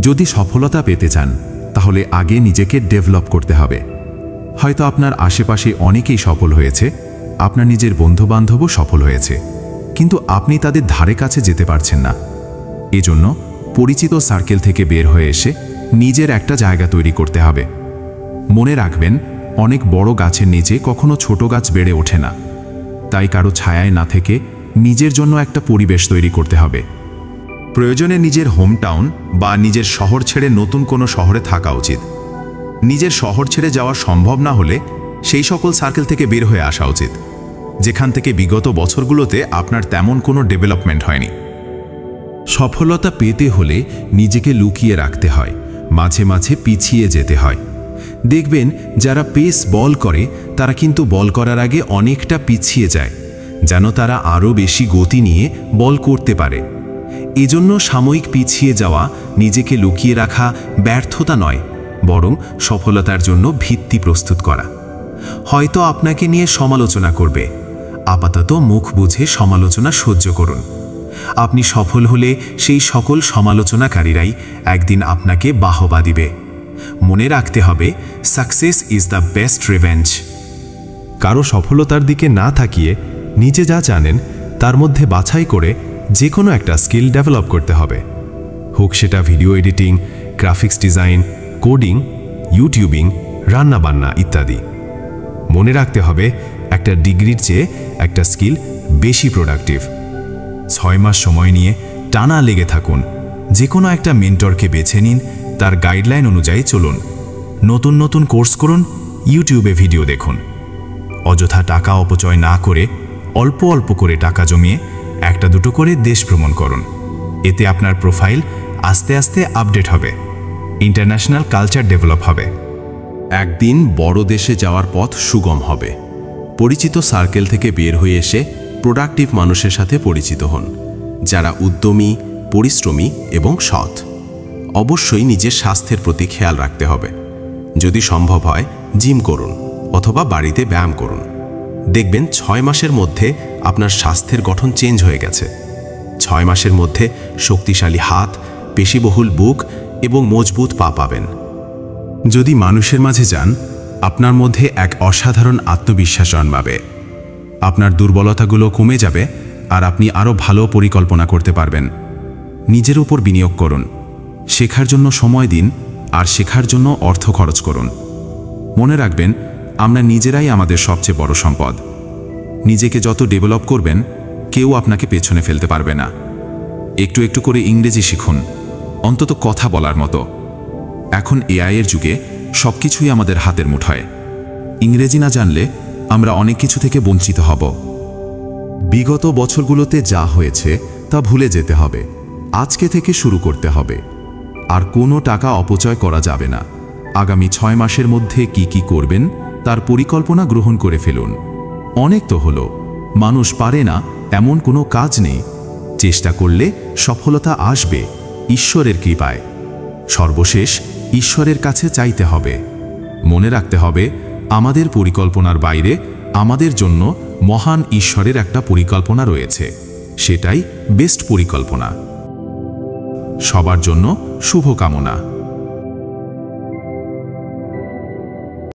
যদি সফলতা পেতে চান তাহলে আগে নিজেকে ডেভেলপ করতে হবে। হয়তো আপনার আশেপাশে অনেকেই সফল হয়েছে, আপনার নিজের বন্ধুবান্ধবও সফল হয়েছে, কিন্তু আপনি তাদের ধারে কাছে যেতে পারছেন না। এজন্য পরিচিত সার্কেল থেকে বের হয়ে এসে নিজের একটা জায়গা তৈরি করতে হবে। মনে রাখবেন, অনেক বড় গাছের নিচে কখনো ছোট গাছ বেড়ে ওঠে না। তাই কারো ছায়ায় না থেকে নিজের জন্য একটা পরিবেশ তৈরি করতে হবে। প্রয়োজনে নিজের হোম টাউন বা নিজের শহর ছেড়ে নতুন কোনো শহরে থাকা উচিত। নিজের শহর ছেড়ে যাওয়া সম্ভব না হলে সেই সকল সার্কেল থেকে বের হয়ে আসা উচিত যেখান থেকে বিগত বছরগুলোতে আপনার তেমন কোনো ডেভেলপমেন্ট হয়নি। সফলতা পেতে হলে নিজেকে লুকিয়ে রাখতে হয়, মাঝে মাঝে পিছিয়ে যেতে হয়। দেখবেন যারা পেস বল করে তারা কিন্তু বল করার আগে অনেকটা পিছিয়ে যায়, যেন তারা আরও বেশি গতি নিয়ে বল করতে পারে। এজন্য সাময়িক পিছিয়ে যাওয়া, নিজেকে লুকিয়ে রাখা ব্যর্থতা নয়, বরং সফলতার জন্য ভিত্তি প্রস্তুত করা। হয়তো আপনাকে নিয়ে সমালোচনা করবে, আপাতত মুখ বুঝে সমালোচনা সহ্য করুন। আপনি সফল হলে সেই সকল সমালোচনাকারীরাই একদিন আপনাকে বাহবা দিবে। মনে রাখতে হবে, success is the best revenge. কারো সফলতার দিকে না তাকিয়ে নিজে যা জানেন তার মধ্যে বাছাই করে যে কোনো একটা স্কিল ডেভেলপ করতে হবে। হোক সেটা video editing, graphics design, coding, YouTubing, রান্নাবান্না ইত্যাদি। মনে রাখতে হবে, একটা ডিগ্রির চেয়ে একটা স্কিল বেশি প্রোডাক্টিভ। 6 মাস সময় নিয়ে টানা লেগে থাকুন। যে কোনো একটা মেন্টরকে বেছে নিন, তার গাইডলাইন অনুযায়ী চলুন। নতুন নতুন কোর্স করুন, ইউটিউবে ভিডিও দেখুন। অযথা টাকা অপচয় না করে অল্প অল্প করে টাকা জমিয়ে একটা দুটো করে দেশ ভ্রমণ করুন। এতে আপনার প্রোফাইল আস্তে আস্তে আপডেট হবে, ইন্টারন্যাশনাল কালচার ডেভেলপ হবে। একদিন বড় দেশে যাওয়ার পথ সুগম হবে। পরিচিত সার্কেল থেকে বের হয়ে এসে প্রোডাক্টিভ মানুষের সাথে পরিচিত হন, যারা উদ্যমী, পরিশ্রমী এবং সৎ। অবশ্যই নিজের স্বাস্থ্যের প্রতি খেয়াল রাখতে হবে। যদি সম্ভব হয় জিম করুন অথবা বাড়িতে ব্যায়াম করুন। দেখবেন 6 মাসের মধ্যে আপনার স্বাস্থ্যের গঠন চেঞ্জ হয়ে গেছে। 6 মাসের মধ্যে শক্তিশালী হাত, পেশিবহুল বুক এবং মজবুত পা পাবেন। যদি মানুষের মাঝে যান, আপনার মধ্যে এক অসাধারণ আত্মবিশ্বাস জন্মাবে। আপনার দুর্বলতাগুলো কমে যাবে আর আপনি আরও ভালো পরিকল্পনা করতে পারবেন। নিজের উপর বিনিয়োগ করুন, শেখার জন্য সময় দিন আর শেখার জন্য অর্থ খরচ করুন। মনে রাখবেন, আমরা নিজেরাই আমাদের সবচেয়ে বড় সম্পদ। নিজেকে যত ডেভেলপ করবেন, কেউ আপনাকে পেছনে ফেলতে পারবে না। একটু একটু করে ইংরেজি শিখুন, অন্তত কথা বলার মতো। এখন এআইয়ের যুগে সবকিছুই আমাদের হাতের মুঠোয়। ইংরেজি না জানলে আমরা অনেক কিছু থেকে বঞ্চিত হব। বিগত বছরগুলোতে যা হয়েছে তা ভুলে যেতে হবে। আজকে থেকে শুরু করতে হবে। আর কোনো টাকা অপচয় করা যাবে না। আগামী 6 মাসের মধ্যে কি কি করবেন তার পরিকল্পনা গ্রহণ করে ফেলুন। অনেক তো হলো, মানুষ পারে না এমন কোনো কাজ নেই। চেষ্টা করলে সফলতা আসবে ঈশ্বরের কৃপায়। সর্বশেষ ঈশ্বরের কাছে চাইতে হবে। মনে রাখতে হবে, আমাদের পরিকল্পনার বাইরে আমাদের জন্য মহান ঈশ্বরের একটা পরিকল্পনা রয়েছে। সেটাই বেস্ট পরিকল্পনা। সবার জন্য শুভকামনা।